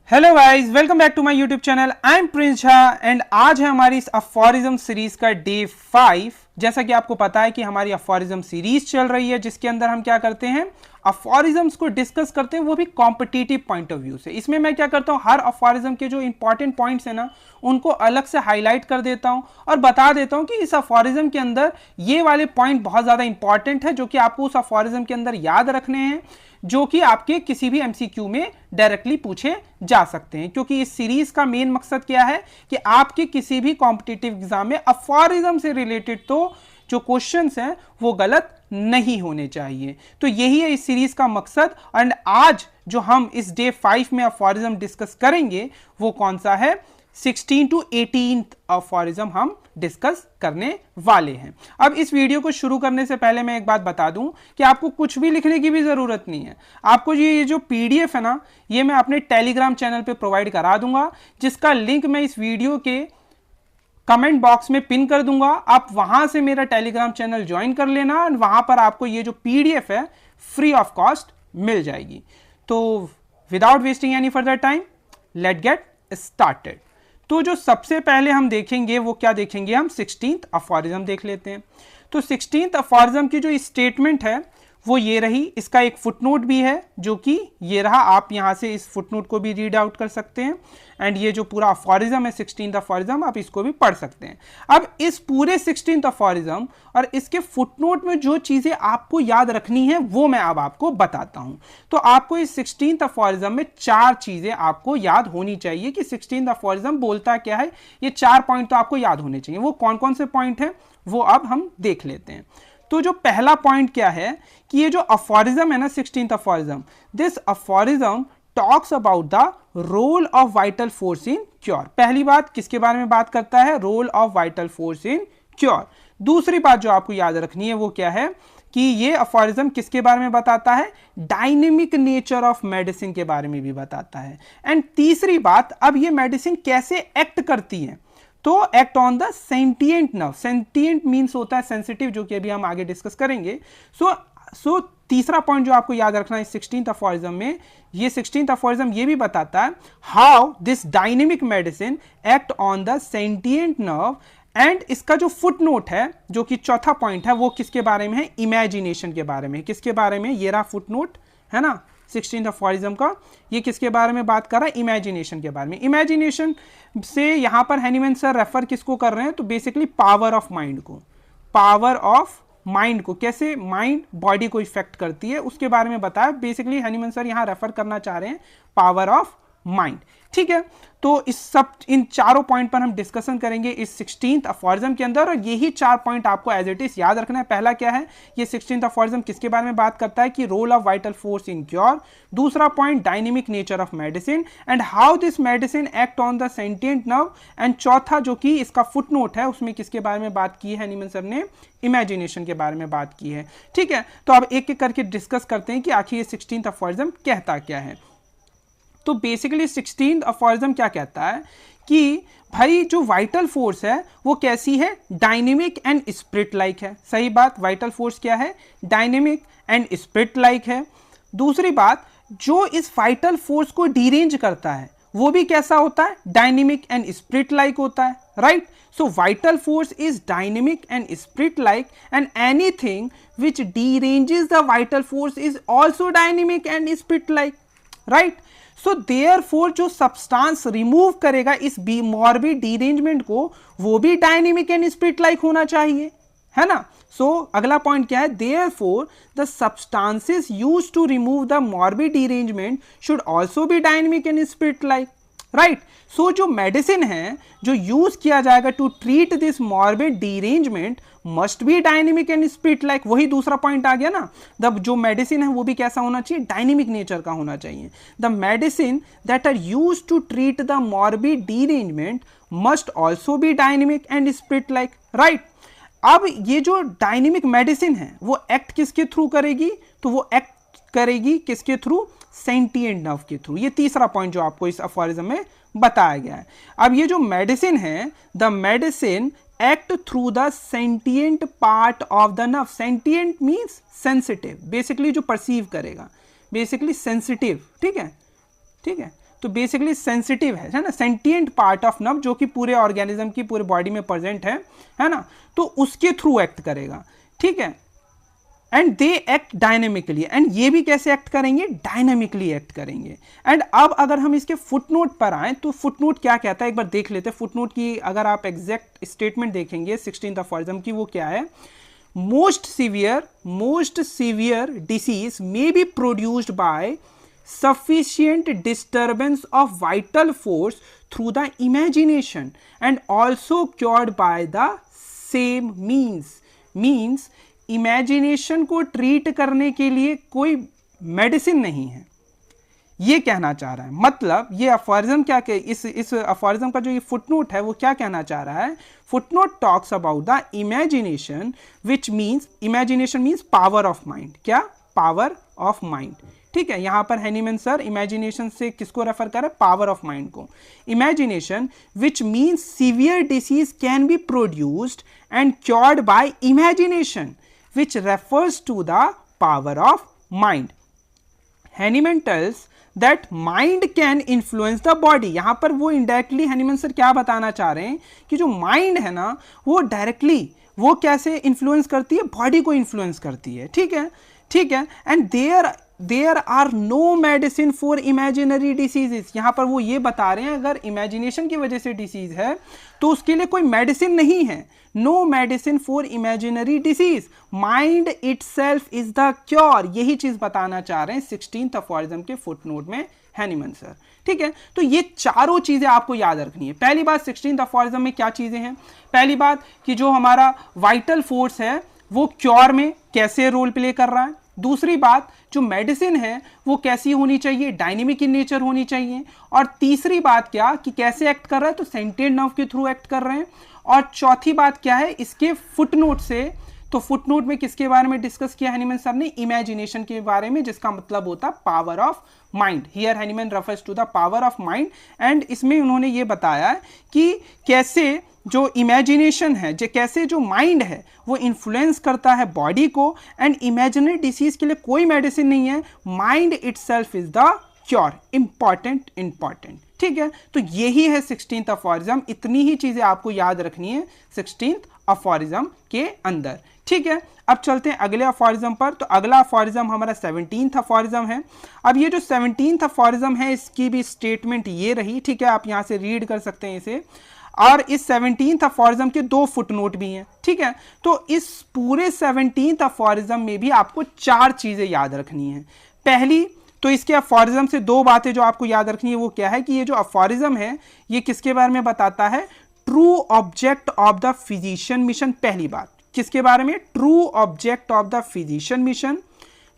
Hello guys, welcome back to my YouTube channel. I am Prince Jha and आज है हमारी इस अफोरिज्म सीरीज का डे 5। जैसा कि आपको पता है कि हमारी अफोरिज्म सीरीज चल रही है जिसके अंदर हम क्या करते हैं, अफोरिज्म्स को डिस्कस करते हैं, वो भी कॉम्पिटिटिव पॉइंट ऑफ व्यू से। इसमें मैं क्या करता हूँ, हर अफोरिज्म के जो इंपॉर्टेंट पॉइंट्स है ना उनको अलग से हाईलाइट कर देता हूँ और बता देता हूँ कि इस अफोरिज्म के अंदर ये वाले पॉइंट बहुत ज़्यादा इंपॉर्टेंट है जो कि आपको उस अफोरिज्म के अंदर याद रखने हैं, जो कि आपके किसी भी एमसीक्यू में डायरेक्टली पूछे जा सकते हैं। क्योंकि इस सीरीज का मेन मकसद क्या है कि आपके किसी भी कॉम्पिटिटिव एग्जाम में अफोरिज्म से रिलेटेड तो जो क्वेश्चंस हैं वो गलत नहीं होने चाहिए। तो यही है इस सीरीज का मकसद। एंड आज जो हम इस डे 5 में अफोरिज्म डिस्कस करेंगे वो कौन सा है, 16 to 18 अफोरिज्म हम डिस्कस करने वाले हैं। अब इस वीडियो को शुरू करने से पहले मैं एक बात बता दूं कि आपको कुछ भी लिखने की भी जरूरत नहीं है। आपको ये जो पीडीएफ है ना, ये मैं अपने टेलीग्राम चैनल पे प्रोवाइड करा दूंगा, जिसका लिंक मैं इस वीडियो के कमेंट बॉक्स में पिन कर दूंगा। आप वहां से मेरा टेलीग्राम चैनल ज्वाइन कर लेना, वहां पर आपको ये जो पीडीएफ है फ्री ऑफ कॉस्ट मिल जाएगी। तो without wasting any further time, let get started. तो जो सबसे पहले हम देखेंगे वो क्या देखेंगे, हम 16th अफोरिज्म देख लेते हैं। तो 16th अफोरिज्म की जो स्टेटमेंट है वो ये रही। इसका एक फुटनोट भी है जो कि ये रहा, आप यहां से इस फुटनोट को भी रीड आउट कर सकते हैं। एंड ये जो पूरा अफोरिज्म है 16th अफोरिज्म, आप इसको भी पढ़ सकते हैं। अब इस पूरे 16th अफोरिज्म और इसके फुटनोट में जो चीजें आपको याद रखनी है वो मैं अब आपको बताता हूं। तो आपको इस 16th अफोरिज्म में 4 चीजें आपको याद होनी चाहिए कि 16th अफोरिज्म बोलता क्या है। ये 4 पॉइंट तो आपको याद होने चाहिए। वो कौन कौन से पॉइंट हैं वो अब हम देख लेते हैं। तो जो पहला पॉइंट क्या है कि ये जो अफोरिज्म है ना 16th aphorism, this aphorism talks about the role of vital force in cure. पहली बात किसके बारे में बात करता है, role of vital force in cure. दूसरी बात जो आपको याद रखनी है वो क्या है कि ये अफोरिज्म किसके बारे में बताता है, डायनेमिक नेचर ऑफ मेडिसिन के बारे में भी बताता है। एंड तीसरी बात, अब ये मेडिसिन कैसे एक्ट करती है, तो act on the sentient nerve. Sentient means होता है सेंसिटिव, जो कि अभी हम आगे डिस्कस करेंगे। सो तीसरा पॉइंट जो आपको याद रखना है 16th अफोरिज्म में, ये 16th अफोरिज्म ये भी बताता है how this dynamic medicine act on the sentient nerve. And इसका जो फुट नोट है जो कि चौथा पॉइंट है वो किसके बारे में है, इमेजिनेशन के बारे में। किसके बारे में, ये रहा फुट नोट है ना 16th अफोरिज्म का, ये किसके बारे में बात कर रहा है, इमेजिनेशन के बारे में। इमेजिनेशन से यहां पर हैनीमैन सर रेफर किसको कर रहे हैं, तो बेसिकली पावर ऑफ माइंड को। पावर ऑफ माइंड को, कैसे माइंड बॉडी को इफेक्ट करती है उसके बारे में बताया। बेसिकली हैनीमैन सर यहां रेफर करना चाह रहे हैं पावर ऑफ माइंड। ठीक है, तो इन चारों पॉइंट पर हम डिस्कशन करेंगे इस 16th अफोरिज्म के अंदर, और यही 4 पॉइंट आपको एज इट इज याद रखना है। पहला क्या है, ये 16th अफोरिज्म किसके बारे में बात करता है कि role of vital force in cure. दूसरा point, dynamic nature of medicine and how this medicine act on the sentient nerve. And चौथा जो कि इसका फुटनोट है उसमें किसके बारे में बात की है हैनीमैन सर ने, इमेजिनेशन के बारे में बात की है। ठीक है, तो अब एक एक करके डिस्कस करते हैं कि आखिर ये 16th अफोरिज्म कहता क्या है। तो बेसिकली 16th अफोरिज्म क्या कहता है कि भाई जो वाइटल फोर्स है वो कैसी है, डायनेमिक एंड स्प्रिट लाइक है। सही बात, वाइटल फोर्स क्या है, डायनेमिक एंड स्प्रिट लाइक है। दूसरी बात, जो इस वाइटल फोर्स को डीरेंज करता है वो भी कैसा होता है, डायनेमिक एंड स्प्रिट लाइक होता है। Right, so vital force is dynamic and spirit like, and anything which deranges the vital force is also dynamic and spirit like. right, so therefore जो सब्सटेंस रिमूव करेगा इस morbid derangement को वो भी dynamic and spirit like होना चाहिए, है ना। सो अगला पॉइंट क्या है, therefore the substances used to remove the morbid derangement should also be dynamic and spirit like. Right, so जो मेडिसिन है जो यूज किया जाएगा to treat this morbid derangement must be dynamic and spirit like. वही दूसरा point आ गया ना, the जो मेडिसिन है वो भी कैसा होना चाहिए, डायनेमिक नेचर का होना चाहिए। The medicine that are use to treat the morbid derangement must also be dynamic and spirit like. Right, अब ये जो डायनेमिक मेडिसिन है वो एक्ट किसके थ्रू करेगी, तो वो एक्ट करेगी किसके थ्रू, सेंटिएंट नर्व के थ्रू। ये तीसरा पॉइंट जो आपको इस अफोरिज्म में बताया गया है। अब ये जो मेडिसिन है, the medicine act through the sentient part of the nerve. Sentient means sensitive, basically जो परसीव करेगा, बेसिकली सेंसिटिव। ठीक है, ठीक है, तो बेसिकली सेंसिटिव है ना, सेंटिएंट पार्ट ऑफ नर्व जो कि पूरे ऑर्गेनिज्म की पूरे बॉडी में प्रेजेंट है ना, तो उसके थ्रू एक्ट करेगा, ठीक है। And they act dynamically, and ये भी कैसे एक्ट करेंगे, डायनेमिकली एक्ट करेंगे। एंड अब अगर हम इसके फुटनोट पर आए तो फुटनोट क्या कहता है एक बार देख लेते हैं। फुटनोट की अगर आप एग्जैक्ट स्टेटमेंट देखेंगे 16th अफॉरिज्म की, वो क्या है, most severe disease may be produced by sufficient disturbance of vital force through the imagination and also cured by the same means imagination को ट्रीट करने के लिए कोई मेडिसिन नहीं है, ये कहना चाह रहा है। मतलब ये अफॉरिज्म क्या के इस अफॉरिज्म का जो ये फुटनोट है वो क्या कहना चाह रहा है, footnote talks about the imagination which means, imagination means power of mind, क्या, पावर ऑफ माइंड, ठीक है। यहां पर हैनीमैन सर इमेजिनेशन से किसको रेफर कर रहे हैं, पावर ऑफ माइंड को। Imagination which means severe disease can be produced and cured by imagination which refers to the power of mind. Hahnemann tells that mind can influence the body. यहां पर वो indirectly Hahnemann sir क्या बताना चाह रहे हैं कि जो माइंड है ना वो डायरेक्टली वो कैसे इन्फ्लुएंस करती है, बॉडी को इन्फ्लुएंस करती है, ठीक है, ठीक है। And there are no medicine for imaginary diseases. यहां पर वो ये बता रहे हैं अगर इमेजिनेशन की वजह से डिसीज है तो उसके लिए कोई मेडिसिन नहीं है, no medicine for imaginary disease, mind itself is the cure. यही चीज बताना चाह रहे हैं 16th अफॉरिज्म के फुटनोट में हैनीमैन सर, ठीक है। तो ये चारों चीजें आपको याद रखनी है। पहली बात 16th अफॉरिज्म में क्या चीजें हैं, पहली बात कि जो हमारा वाइटल फोर्स है वो क्योर में कैसे रोल प्ले कर रहा है। दूसरी बात जो मेडिसिन है वो कैसी होनी चाहिए, डायनेमिक इन नेचर होनी चाहिए। और तीसरी बात क्या कि कैसे एक्ट कर रहा है, तो सेंटिएंट नर्व के थ्रू एक्ट कर रहे हैं। और चौथी बात क्या है, इसके फुटनोट से, तो फुटनोट में किसके बारे में डिस्कस किया हैनीमैन साहब ने, इमेजिनेशन के बारे में, जिसका मतलब होता है power of mind. Here Hahnemann refers to the power of mind. And इसमें उन्होंने ये बताया कि कैसे जो इमेजिनेशन है, जो कैसे जो माइंड है वो इन्फ्लुएंस करता है बॉडी को। एंड इमेजिनरी डिसीज के लिए कोई मेडिसिन नहीं है, mind itself is the cure. Important, ठीक है। तो यही है 16th अफॉरिज्म। इतनी ही चीजें आपको याद रखनी है 16th अफॉरिज्म के अंदर, ठीक है। अब चलते हैं अगले अफॉरिज्म पर। तो अगला अफॉरिज्म हमारा 17th अफॉरिज्म है। अब ये जो 17th अफॉरिज्म है इसकी भी स्टेटमेंट ये रही, ठीक है, आप यहां से रीड कर सकते हैं इसे। और इस 17th अफॉरिज्म के 2 फुटनोट भी हैं, ठीक है। तो इस पूरे 17th अफॉरिज्म में भी आपको 4 चीजें याद रखनी है। पहली तो इसके अफॉरिज्म से 2 बातें जो आपको याद रखनी है वो क्या है कि ये जो अफॉरिज्म है ये किसके बारे में बताता है, true object of the physician mission. पहली बात किसके बारे में, true object of the physician mission.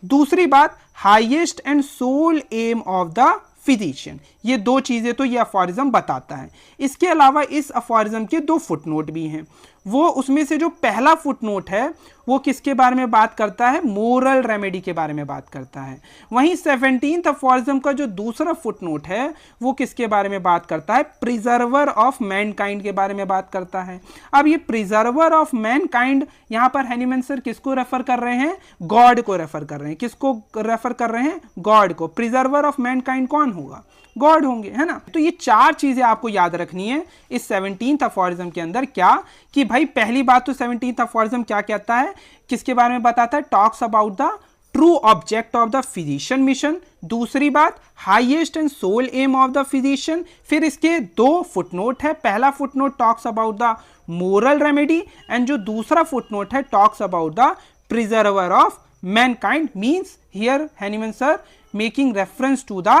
दूसरी बात highest and sole aim of the physician. ये 2 चीजें तो ये अफॉरिज्म बताता है। इसके अलावा इस अफॉरिज्म के 2 फुटनोट भी हैं। वो उसमें से जो पहला फुटनोट है वो किसके बारे में बात करता है, मोरल रेमेडी के बारे में बात करता है। वहीं 17th अफॉरिज्म का जो दूसरा फुटनोट है वो किसके बारे में बात करता है, प्रिजर्वर ऑफ मैनकाइंड के बारे में बात करता है। अब ये प्रिजर्वर ऑफ मैनकाइंड यहां पर हैनीमैन सर किसको रेफर कर रहे हैं, गॉड को रेफर कर रहे हैं। किसको रेफर कर रहे हैं, गॉड को। प्रिजर्वर ऑफ मैनकाइंड कौन होगा, गॉड होंगे, है ना। तो ये 4 चीजें आपको याद रखनी है इस 17th अफॉरिज्म के अंदर। क्या कि भाई पहली बात तो 17th अफॉरिज्म क्या कहता है, किसके बारे में बताता है, talks about the true object of the physician mission. दूसरी बात highest and sole aim of the physician. फिर इसके 2 फुटनोट है। पहला footnote talks about the moral remedy and जो दूसरा फुटनोट है talks about the preserver of mankind. Means here Hahnemann sir making reference to the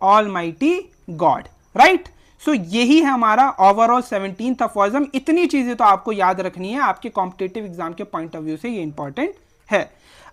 almighty God, right. So यही है हमारा ओवरऑल 17th अफॉरिज्म। इतनी चीजें तो आपको याद रखनी है, आपके कॉम्पिटिटिव एग्जाम के पॉइंट ऑफ व्यू से ये इंपॉर्टेंट है।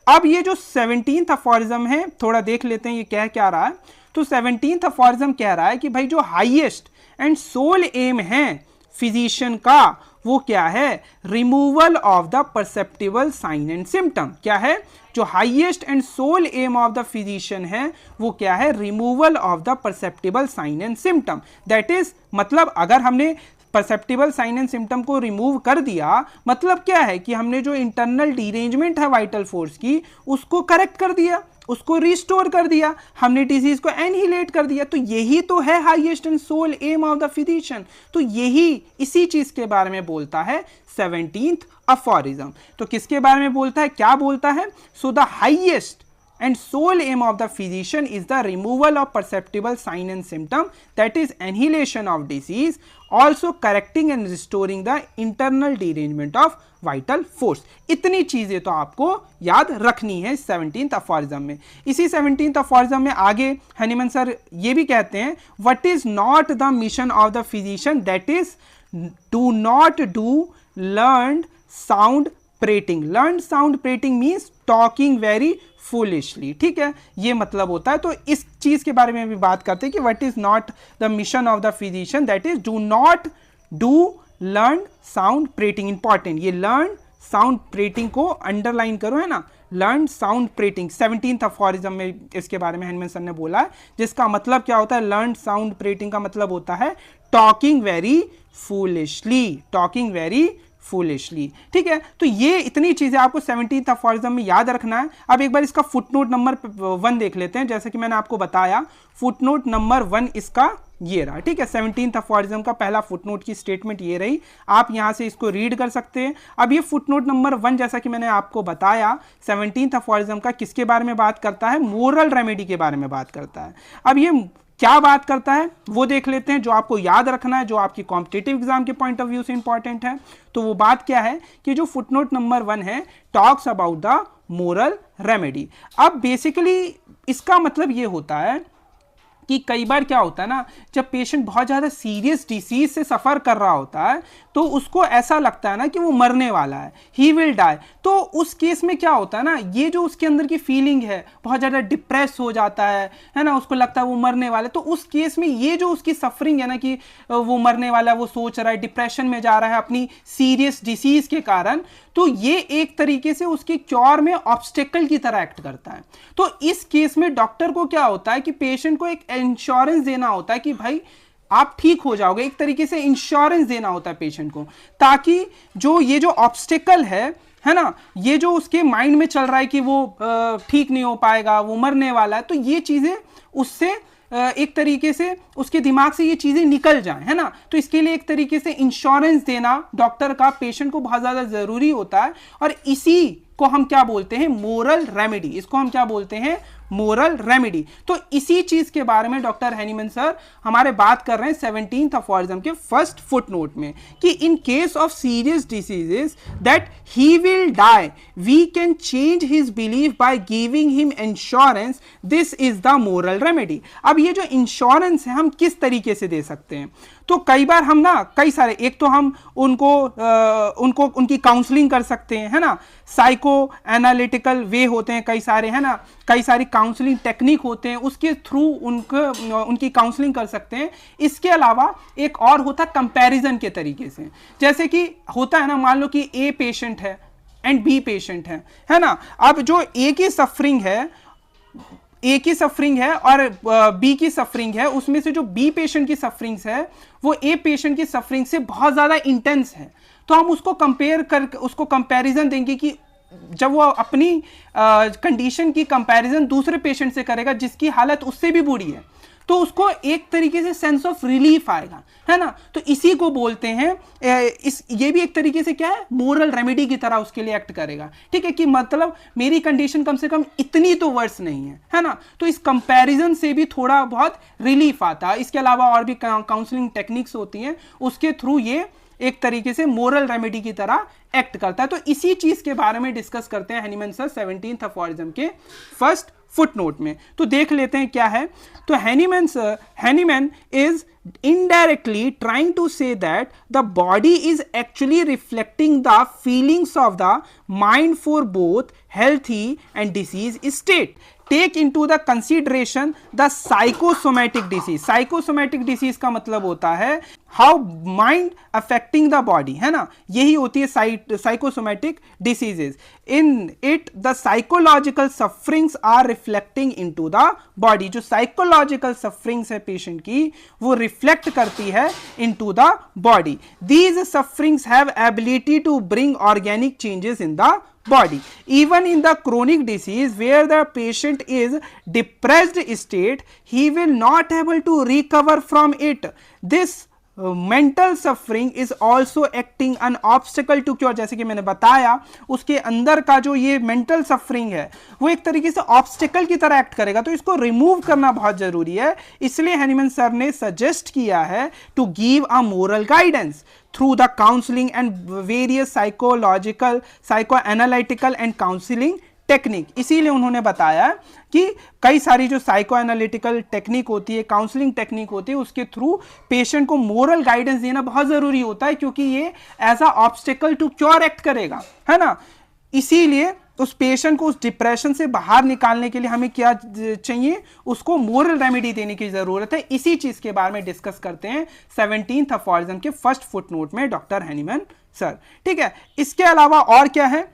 अब ये जो 17th अफॉरिज्म है थोड़ा देख लेते हैं ये कह क्या रहा है। तो 17th अफॉरिज्म कह रहा है कि भाई जो हाईएस्ट एंड सोल एम है फिजिशियन का वो क्या है, removal of the perceptible sign and symptom. क्या है, जो highest and sole aim of the physician है वो क्या है, removal of the perceptible sign and symptom. That is मतलब अगर हमने परसेप्टिबल साइन एंड सिम्टम को रिमूव कर दिया, मतलब क्या है कि हमने जो इंटरनल डिरेंजमेंट है वाइटल फोर्स की उसको करेक्ट कर दिया। उसको रिस्टोर कर दिया, हमने डिजीज को एनहिलेट कर दिया। तो यही तो है highest and sole aim of the physician. तो यही इसी चीज के बारे में बोलता है 17th अफोरिज्म। तो किसके बारे में बोलता है, क्या बोलता है? So the highest and sole aim of the physician is the removal of perceptible sign and symptom, that is annihilation of disease, also correcting and restoring the internal derangement of vital force। इतनी चीजें तो आपको याद रखनी है 17th aphorism में। इसी 17th aphorism में आगे हनीमैन सर ये भी कहते हैं, what is not the mission of the physician, that is do not do learned sound prating। learned sound prating means talking very foolishly। ठीक है, ये मतलब होता है। तो इस चीज के बारे में भी बात करते हैं कि what is not the mission of the physician, that is do not do learn sound prating. Important, ये लर्न साउंड प्रेटिंग को अंडरलाइन करो, है ना, लर्न साउंड प्रेटिंग 17th अफोरिज्म में इसके बारे में हनीमैन सर ने बोला है, जिसका मतलब क्या होता है? लर्न साउंड प्रेटिंग का मतलब होता है talking very foolishly, talking very foolishly. ठीक है, तो ये इतनी चीजें आपको 17th अफोरिज्म में याद रखना है। अब एक बार इसका फुटनोट नंबर 1 देख लेते हैं। जैसे कि मैंने आपको बताया, फुटनोट नंबर 1 इसका ये रहा। ठीक है, 17th अफोरिज्म का पहला फुटनोट की स्टेटमेंट ये रही, आप यहां से इसको रीड कर सकते हैं। अब ये फुटनोट नंबर 1 जैसा कि मैंने आपको बताया 17th अफोरिज्म का किसके बारे में बात करता है? मोरल रेमेडी के बारे में बात करता है। अब ये क्या बात करता है वो देख लेते हैं, जो आपको याद रखना है, जो आपकी कॉम्पिटिटिव एग्जाम के पॉइंट ऑफ व्यू से इंपॉर्टेंट है। तो वो बात क्या है कि जो फुटनोट नंबर 1 है, talks about the moral remedy. अब बेसिकली इसका मतलब ये होता है कि कई बार क्या होता है ना, जब पेशेंट बहुत ज़्यादा सीरियस डिसीज से सफ़र कर रहा होता है तो उसको ऐसा लगता है ना कि वो मरने वाला है, ही विल डाई। तो उस केस में क्या होता है ना, ये जो उसके अंदर की फीलिंग है, बहुत ज़्यादा डिप्रेस हो जाता है ना, उसको लगता है वो मरने वाला है। तो उस केस में ये जो उसकी सफरिंग है ना कि वो मरने वाला है, वो सोच रहा है, डिप्रेशन में जा रहा है अपनी सीरियस डिसीज के कारण, तो ये एक तरीके से उसके क्योर में ऑब्स्टेकल की तरह एक्ट करता है। तो इस केस में डॉक्टर को क्या होता है कि पेशेंट को एक इंश्योरेंस देना होता है कि भाई आप ठीक हो जाओगे, एक तरीके से इंश्योरेंस देना होता है पेशेंट को, ताकि जो ये जो ऑब्स्टेकल है ना, ये जो उसके माइंड में चल रहा है कि वो ठीक नहीं हो पाएगा, वो मरने वाला है, तो ये चीजें उससे एक तरीके से उसके दिमाग से ये चीजें निकल जाएं, है ना। तो इसके लिए एक तरीके से इंश्योरेंस देना डॉक्टर का पेशेंट को बहुत ज्यादा जरूरी होता है, और इसी को हम क्या बोलते हैं? Moral remedy. इसको हम क्या बोलते हैं? Moral remedy. तो इसी चीज के बारे में डॉक्टर हनीमैन सर हमारे बात कर रहे हैं 17th अफोरिज्म के फर्स्ट फुटनोट में, कि in case of serious diseases that he will die, we can change his belief by giving him insurance, this is the moral remedy. अब ये जो इंश्योरेंस है हम किस तरीके से दे सकते हैं? तो कई बार हम ना कई सारे, एक तो हम उनको उनकी काउंसलिंग कर सकते हैं, है ना, साइको एनालिटिकल वे होते हैं कई सारे, है ना, कई सारी काउंसलिंग टेक्निक होते हैं, उसके थ्रू उनकी काउंसलिंग कर सकते हैं। इसके अलावा एक और होता है कंपैरिजन के तरीके से, जैसे कि होता है ना, मान लो कि ए पेशेंट है एंड बी पेशेंट है ना। अब जो ए की सफरिंग है और बी की सफरिंग है, उसमें से जो बी पेशेंट की सफरिंग्स है वो ए पेशेंट की सफरिंग से बहुत ज्यादा इंटेंस है। तो हम उसको उसको कंपैरिजन देंगे कि जब वो अपनी कंडीशन की कंपैरिजन दूसरे पेशेंट से करेगा जिसकी हालत उससे भी बुरी है, तो उसको एक तरीके से सेंस ऑफ रिलीफ आएगा, है ना। तो इसी को बोलते हैं ये भी एक तरीके से क्या है? मोरल रेमेडी की तरह उसके लिए एक्ट करेगा। ठीक है, कि मतलब मेरी कंडीशन कम से कम इतनी तो वर्स नहीं है ना। तो इस कंपैरिजन से भी थोड़ा बहुत रिलीफ आता है। इसके अलावा और भी काउंसलिंग टेक्निक्स होती हैं, उसके थ्रू ये एक तरीके से मोरल रेमेडी की तरह एक्ट करता है। तो इसी चीज के बारे में डिस्कस करते हैं हनीमैन सर 17th अफोरिज्म के फर्स्ट फुटनोट में। तो देख लेते हैं क्या है। तो Hahnemann is indirectly trying to say that the body is actually reflecting the feelings of the mind for both healthy and disease state. Take into the consideration the psychosomatic disease. Psychosomatic disease का मतलब होता है how mind affecting the body, है ना, यही होती है psychosomatic diseases. In it the psychological sufferings are reflecting into the body. जो psychological sufferings है patient की वो reflect करती है into the body. These sufferings have ability to bring organic changes in the body. Even in the chronic disease where the patient is depressed state, he will not able to recover from it. This mental suffering is also acting an obstacle to cure. जैसे कि मैंने बताया उसके अंदर का जो ये mental suffering है वो एक तरीके से ऑब्स्टिकल की तरह एक्ट करेगा, तो इसको रिमूव करना बहुत जरूरी है. इसलिए हैनीमैन सर ने सजेस्ट किया है to give a moral guidance through the counselling and various psychological, psychoanalytical and counselling technique. इसीलिए उन्होंने बताया कि कई सारी जो साइको एनालिटिकल टेक्निक होती है, काउंसलिंग टेक्निक होती है, उसके थ्रू पेशेंट को मोरल गाइडेंस देना बहुत जरूरी होता है, क्योंकि ये as a obstacle to cure act करेगा, है ना. इसीलिए उस पेशेंट को उस डिप्रेशन से बाहर निकालने के लिए हमें क्या चाहिए, उसको मोरल रेमेडी देने की जरूरत है. इसी चीज के बारे में डिस्कस करते हैं 17th अफॉरिज्म के फर्स्ट फुटनोट में डॉक्टर हैनीमैन सर. ठीक है, इसके अलावा और क्या है,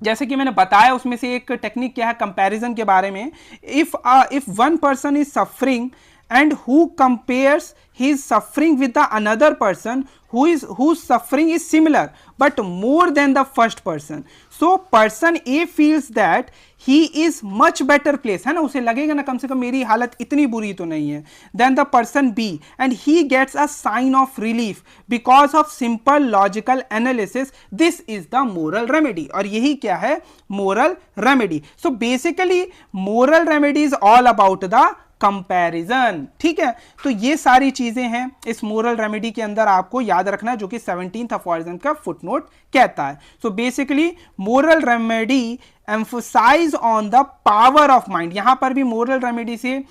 जैसे कि मैंने बताया उसमें से एक टेक्निक क्या है कंपैरिजन के बारे में. If one person is suffering and who compares his suffering with the another person whose suffering is similar but more than the first person, so person A feels that he is much better place, है ना, उसे लगेगा ना कम से कम मेरी हालत इतनी बुरी तो नहीं है, than the person B, and he gets a sign of relief because of simple logical analysis. This is the moral remedy. और यही क्या है, moral remedy. So basically moral remedy is all about the comparison. ठीक है, तो ये सारी चीजें हैं इस मोरल रेमेडी के अंदर आपको याद रखना, जो कि 17th अफॉरिज्म का फुटनोट कहता है. So basically moral remedy emphasize on the power of mind. यहां पर भी मोरल रेमेडी से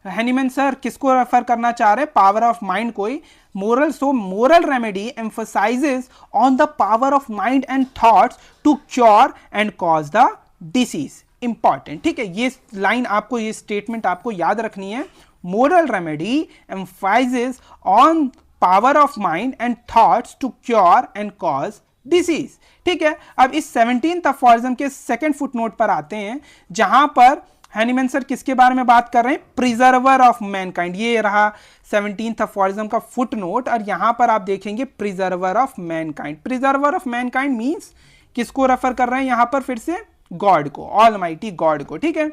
हैनीमैन सर किसको रेफर करना चाह रहे हैं, पावर ऑफ माइंड को ही. Moral, so moral remedy emphasizes on the power of mind and thoughts to cure and cause the disease. Important. ठीक है, ये लाइन आपको, ये स्टेटमेंट आपको याद रखनी है. Moral remedy emphasizes on power of mind and thoughts to cure and cause disease. ठीक है, अब इस 17th अफॉरिज्म के सेकंड फुटनोट पर आते हैं, जहां पर हैनीमैन सर किसके बारे में बात कर रहे हैं, प्रिजर्वर ऑफ मैनकाइंड. ये रहा 17th अफॉरिज्म का फुटनोट, और यहां पर आप देखेंगे preserver of Mankind. Preserver of mankind means किसको रेफर कर रहे हैं यहां पर, फिर से गॉड को, ऑलमाइटी गॉड को. ठीक है,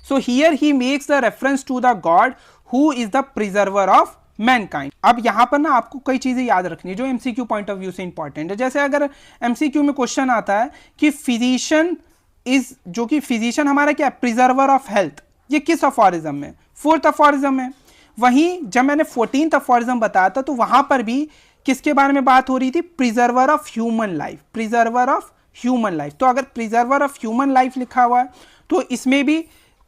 so here he makes the reference to the God who is the preserver of mankind. अब यहां पर ना आपको कई चीजें याद रखनी है जो एमसीक्यू पॉइंट ऑफ व्यू से इंपॉर्टेंट है. जैसे अगर एमसीक्यू में क्वेश्चन आता है कि फिजिशियन इज, जो कि फिजिशियन हमारा क्या है, प्रिजर्वर ऑफ हेल्थ, ये किस अफॉरिज्म में, 4th अफॉरिज्म में. वहीं जब मैंने 14th अफॉरिज्म बताया था तो वहां पर भी किसके बारे में बात हो रही थी, preserver of human life, preserver of human life. तो अगर प्रिजर्वर ऑफ ह्यूमन लाइफ लिखा हुआ है तो इसमें भी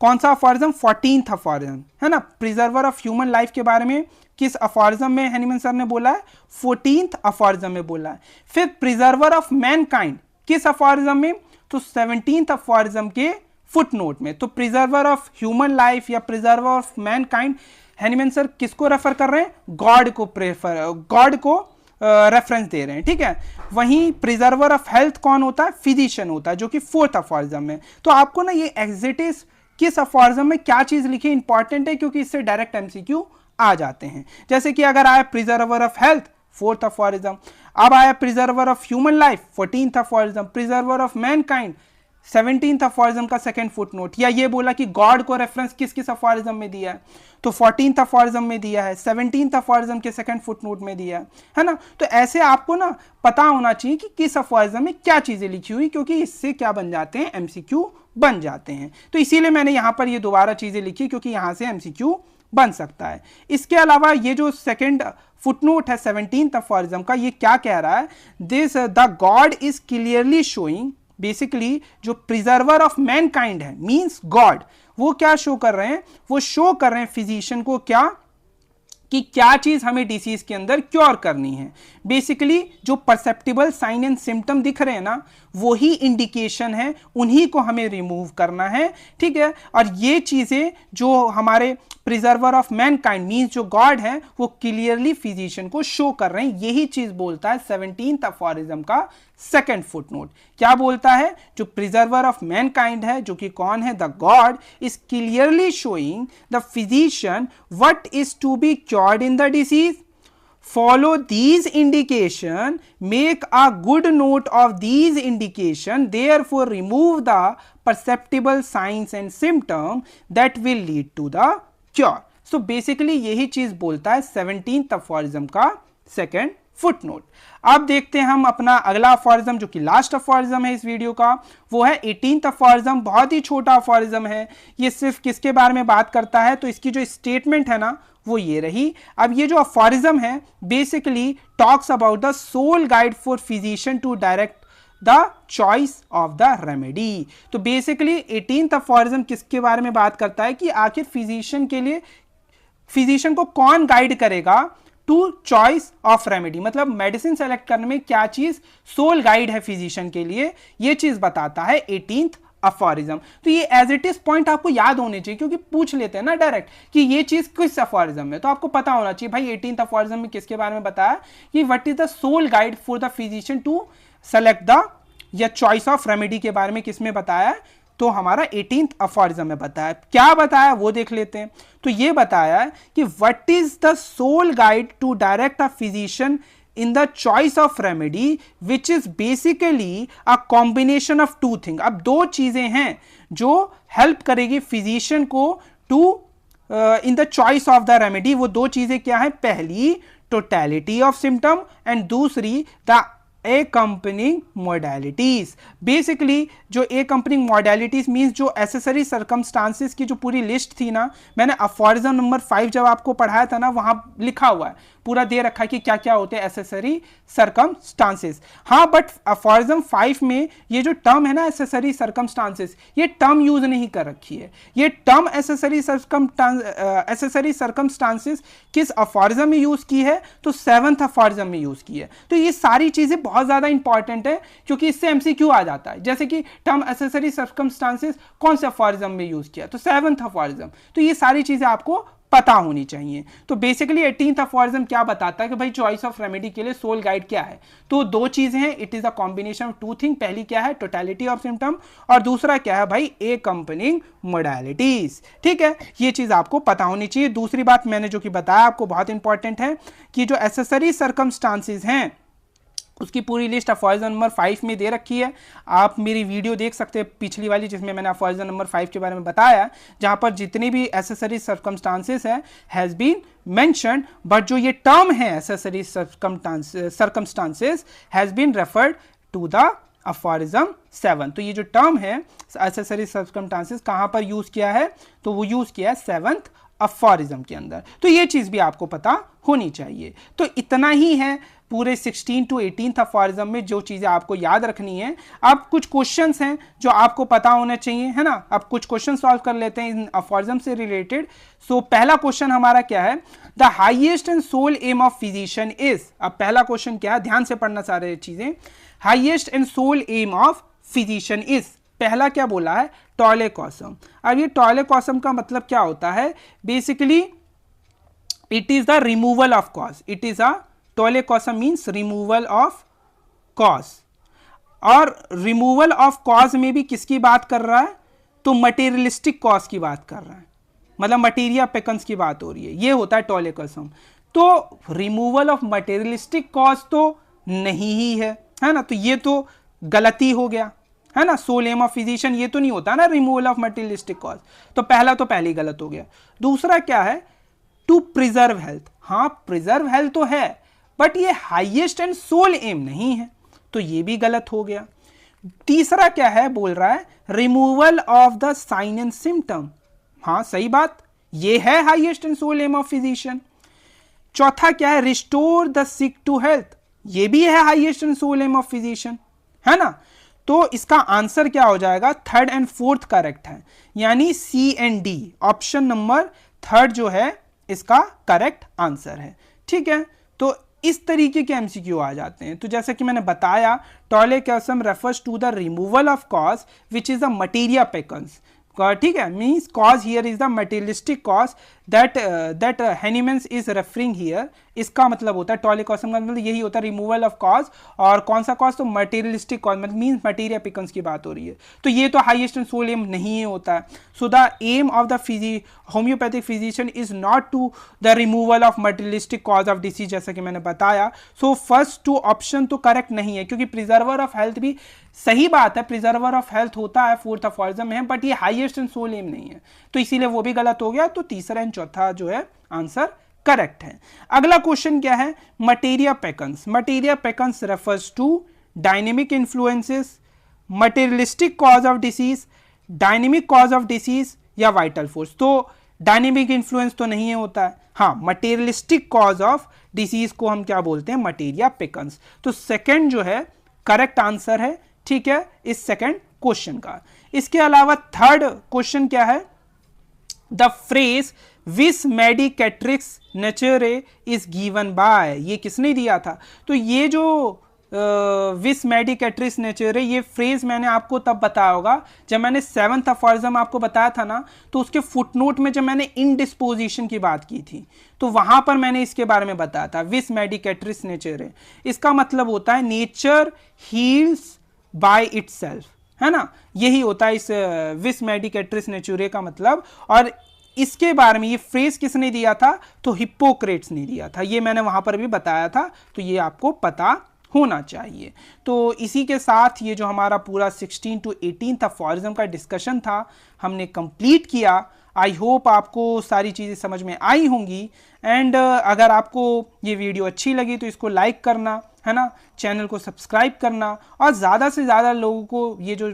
कौन सा अफॉरिज्म, 14th अफॉरिज्म, है ना. प्रिजर्वर ऑफ ह्यूमन लाइफ के बारे में किस अफॉरिज्म में हैनीमैन सर ने बोला है, 14th अफॉरिज्म में बोला है. फिर प्रिजर्वर ऑफ मैनकाइंड किस अफॉरिज्म में, तो 17th अफॉरिज्म के फुटनोट में. तो प्रिजर्वर ऑफ ह्यूमन लाइफ या preserver of Mankind, Hahnemann sir किसको रेफर कर रहे हैं, गॉड को प्रेफर, गॉड को रेफरेंस दे रहे हैं. ठीक है, वहीं प्रिजर्वर ऑफ हेल्थ कौन होता है, फिजिशियन होता है, जो कि 4th अफॉरिज्म में. तो आपको ना ये एग्जिटिस किस अफॉरिज्म में क्या चीज लिखी इंपॉर्टेंट है, क्योंकि इससे डायरेक्ट एमसीक्यू आ जाते हैं. जैसे कि अगर आया preserver of health, 4th aphorism, अब आया preserver of human life, 14th aphorism, preserver of mankind, 17th aphorism का सेकंड फुटनोट. या ये बोला कि गॉड को रेफरेंस किस किस अफॉरिज्म में दिया है, तो 14th अफॉरिज्म में दिया है, 17th अफॉरिज्म के सेकंड फुटनोट में दिया है ना. तो ऐसे आपको ना पता होना चाहिए कि किस अफॉरिज्म में क्या चीजें लिखी हुई, क्योंकि इससे क्या बन जाते हैं, एमसीक्यू बन जाते हैं. तो इसीलिए मैंने यहां पर ये दोबारा चीजें लिखी, क्योंकि यहां से एमसीक्यू बन सकता है. इसके अलावा ये जो सेकंड फुटनोट है 17th अफॉरिज्म का, ये क्या कह रहा है, this the God is clearly showing, basically जो प्रिजर्वर ऑफ मैनकाइंड है मींस गॉड, वो क्या शो कर रहे हैं, वो शो कर रहे हैं फिजिशियन को क्या, कि क्या चीज हमें डिसीज के अंदर क्योर करनी है. बेसिकली जो परसेप्टिबल साइन एंड सिम्टम दिख रहे हैं ना, वही इंडिकेशन है, उन्हीं को हमें रिमूव करना है. ठीक है, और ये चीजें जो हमारे प्रिजर्वर ऑफ मैनकाइंड मींस जो गॉड है, वो क्लियरली फिजिशियन को शो कर रहे हैं. यही चीज बोलता है 17th अफॉरिज्म का सेकंड फुटनोट. क्या बोलता है, जो प्रिजर्वर ऑफ मैनकाइंड है, जो कि कौन है, the God is clearly showing the physician what is to be cured in the disease follow these indication, make a good note of these indication, therefore remove the perceptible signs and symptom that will lead to the cure. So basically यही चीज बोलता है 17th aphorism का second footnote. अब देखते हैं हम अपना अगला अफोरिज्म जो कि लास्ट अफोरिज्म है इस वीडियो का, वो है 18th अफोरिज्म। बहुत ही छोटा अफोरिज्म है, ये सिर्फ किसके बारे में बात करता है, तो इसकी जो स्टेटमेंट है ना वो ये रही। अब ये जो अफोरिज्म है basically talks about the sole guide for physician to direct the choice of the remedy. तो बेसिकली 18th अफोरिज्म किसके बारे में बात करता है कि आखिर फिजिशियन के लिए, फिजिशियन को कौन गाइड करेगा टू चॉइस ऑफ रेमेडी, मतलब मेडिसिन सेलेक्ट करने में क्या चीज सोल गाइड है फिजिशियन के लिए, ये चीज बताता है 18th अफोरिज्म। तो ये एज इट इज पॉइंट आपको याद होने चाहिए, क्योंकि पूछ लेते हैं ना डायरेक्ट कि ये चीज किस अफोरिज्म में, तो आपको पता होना चाहिए भाई 18th अफोरिज्म में किसके बारे में बताया कि what is the sole guide for the physician to select the या चॉइस ऑफ रेमेडी के बारे में किसमें बताया है, तो हमारा 18th अफोरिज्म में बताया। क्या बताया वो देख लेते हैं। तो ये बताया कि what is the sole guide to direct a physician in the choice of remedy which is basically a combination of two things। अब दो चीजें हैं जो हेल्प करेगी फिजिशियन को to in the choice of the remedy. वो दो चीजें क्या है, पहली टोटलिटी ऑफ सिम्टम एंड दूसरी द accompanying modalities। बेसिकली जो accompanying modalities मीन्स जो एसेसरी सर्कमस्टांसेस की जो पूरी लिस्ट थी ना, मैंने अफोरिज्म नंबर 5 जब आपको पढ़ाया था ना, वहां लिखा हुआ है, पूरा दे रखा है कि क्या क्या होते हैं एसेसरी सर्कमस्टांसेस। हाँ, बट अफोरिज्म 5 में ये जो टर्म है ना एसेसरी सर्कमस्टांसेस, ये टर्म यूज नहीं कर रखी है। ये टर्म एसेसरी सर्कमस्टांसेस किस अफोरिज्म में यूज की है, तो 7th अफोरिज्म में यूज की है। तो ये सारी चीजें बहुत ज्यादा इंपॉर्टेंट है, क्योंकि इससे एमसीक्यू आ जाता है। जैसे कि टर्म एसेसरी सर्कमस्टांसेस कौन से अफोरिज्म में यूज किया, तो 7th अफोरिज्म। तो ये सारी चीजें आपको पता होनी चाहिए। तो बेसिकली 18th अफोरिज्म क्या बताता है कि भाई चॉइस ऑफ रेमेडी के लिए सोल गाइड क्या है, तो दो चीजें हैं, it is a combination of two thing. पहली क्या है, टोटलिटी ऑफ सिम्टम, और दूसरा क्या है भाई, accompanying मोडालिटीज। ठीक है, ये चीज आपको पता होनी चाहिए। दूसरी बात मैंने जो कि बताया आपको बहुत इंपॉर्टेंट है कि जो एसेसरी सर्कमस्टांसेस हैं उसकी पूरी लिस्ट अफोरिज्म नंबर 5 में दे रखी है। आप मेरी वीडियो देख सकते हैं पिछली वाली, जिसमें मैंने अफोरिज्म नंबर 5 के बारे में बताया, जहां पर जितनी भी एसेसरी सर्कमस्टांसेस है हैज बीन मेंशन्ड, बट जो ये टर्म है accessory circumstances has been referred to the aphorism 7। तो ये जो टर्म है एसेसरी सर्कमस्टांसेस कहां पर यूज किया है, तो वो यूज किया है 7th अफोरिज्म के अंदर। तो ये चीज भी आपको पता होनी चाहिए। तो इतना ही है पूरे 16 to 18th अफोरिज्म में जो चीजें आपको याद रखनी है। अब कुछ क्वेश्चंस हैं जो आपको पता होने चाहिए, है ना। अब कुछ क्वेश्चन सॉल्व कर लेते हैं इन अफोरिज्म से रिलेटेड। सो पहला क्वेश्चन हमारा क्या है, the highest and sole aim of physician is. अब पहला क्वेश्चन क्या है, ध्यान से पढ़ना सारे चीजें। Highest and sole aim of physician is, पहला क्या बोला है, टॉले कॉसम। अब ये टॉले कॉसम का मतलब क्या होता है, basically it is the removal of cause. It is a tolle causam means removal of cause. और रिमूवल ऑफ कॉज में भी किसकी बात कर रहा है, तो मटेरियलिस्टिक कॉज की बात कर रहा है, मतलब मटेरिया पेकन्स की बात हो रही है। ये होता है टॉले कॉसम। तो रिमूवल ऑफ मटेरियलिस्टिक कॉज तो नहीं ही है ना, तो ये तो गलती हो गया, है ना। सोल एम ऑफ फिजिशियन ये तो नहीं होता ना रिमूवल ऑफ मटेरियलिस्टिक कॉज, तो पहला तो पहले गलत हो गया। दूसरा क्या है, टू प्रिजर्व हेल्थ। हाँ, प्रिजर्व हेल्थ तो है, बट ये हाईएस्ट एंड सोल एम नहीं है, तो ये भी गलत हो गया। तीसरा क्या है, बोल रहा है removal of the sign and symptom. हाँ, सही बात, ये है highest and sole aim of physician. चौथा क्या है, restore the sick to health. ये भी है highest and sole aim of physician, है ना। तो इसका आंसर क्या हो जाएगा, थर्ड एंड फोर्थ करेक्ट है, यानी C and D, option number third जो है इसका करेक्ट आंसर है। ठीक है, तो इस तरीके के एमसीक्यू आ जाते हैं। तो जैसे कि मैंने बताया, tolle causam refers to the removal of cause which is the materia peccans. ठीक है, means cause here is the materialistic cause that Hahnemann is referring here. इसका मतलब होता है टॉलिकॉसम का मतलब यही होता है रिमूवल ऑफ कॉज, और कौन सा कॉज, तो मटेरियलिस्टिक कॉज, मतलब मीन्स मटेरिया पिकन्स की बात हो रही है। तो ये तो हाईएस्ट एंड सोल एम नहीं होता है। So the aim of the homeopathic physician is not to the removal of materialistic cause of disease, जैसा कि मैंने बताया। सो फर्स्ट टू ऑप्शन तो करेक्ट नहीं है, क्योंकि प्रिजर्वर ऑफ हेल्थ भी सही बात है, प्रिजर्वर ऑफ हेल्थ होता है, फोर्थ अफॉरिज्म में है, बट ये हाईएस्ट एंड सोल एम नहीं है, तो इसीलिए वो भी गलत हो गया। तो तीसरा एंड चौथा जो है आंसर करेक्ट है। अगला क्वेश्चन क्या है, materia peccans. Materia peccans refers to dynamic influences, materialistic cause of disease, dynamic cause of disease या वाइटल फोर्स। तो डायनेमिक इन्फ्लुएंस तो नहीं होता है, हाँ मटेरियलिस्टिक कॉज ऑफ डिसीज को हम क्या बोलते हैं, मटेरिया पेकन्स। तो सेकंड जो है करेक्ट आंसर है, ठीक है, इस सेकंड क्वेश्चन का। इसके अलावा थर्ड क्वेश्चन क्या है, द फ्रेज विस मेडिकेट्रिक्स नेचरे इज गिवन बाय, ये किसने दिया था। तो ये जो विस मेडिकेट्रिक्स नेचरे, ये फ्रेज मैंने आपको तब बताया होगा जब मैंने सेवंथ अफॉरिज्म आपको बताया था ना, तो उसके फुटनोट में जब मैंने इनडिस्पोजिशन की बात की थी, तो वहां पर मैंने इसके बारे में बताया था, विस मेडिकेट्रिक्स नेचरे। इसका मतलब होता है नेचर हील्स बाय इटसेल्फ, है ना, यही होता है इस विस मेडिकेट्रिक्स नेचुरे का मतलब। और इसके बारे में ये फ्रेज किसने दिया था, तो हिप्पोक्रेट्स ने दिया था, ये मैंने वहां पर भी बताया था, तो ये आपको पता होना चाहिए। तो इसी के साथ ये जो हमारा पूरा 16 to 18 अफॉरिज्म का डिस्कशन था हमने कंप्लीट किया। आई होप आपको सारी चीज़ें समझ में आई होंगी। एंड अगर आपको ये वीडियो अच्छी लगी तो इसको लाइक करना, है ना, चैनल को सब्सक्राइब करना, और ज़्यादा से ज़्यादा लोगों को ये जो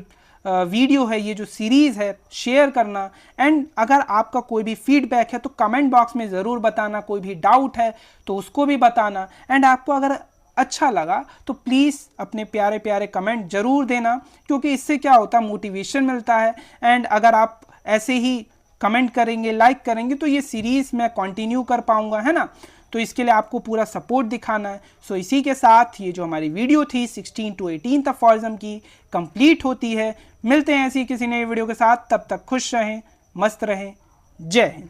वीडियो है, ये जो सीरीज़ है, शेयर करना। एंड अगर आपका कोई भी फीडबैक है तो कमेंट बॉक्स में ज़रूर बताना, कोई भी डाउट है तो उसको भी बताना। एंड आपको अगर अच्छा लगा तो प्लीज़ अपने प्यारे प्यारे कमेंट ज़रूर देना, क्योंकि इससे क्या होता है, मोटिवेशन मिलता है। एंड अगर आप ऐसे ही कमेंट करेंगे, लाइक करेंगे, तो ये सीरीज़ मैं कंटिन्यू कर पाऊँगा, है ना। तो इसके लिए आपको पूरा सपोर्ट दिखाना है। सो इसी के साथ ये जो हमारी वीडियो थी 16 to 18 अफॉरिज्म की कंप्लीट होती है। मिलते हैं ऐसी किसी नई वीडियो के साथ, तब तक खुश रहें, मस्त रहें, जय हिंद।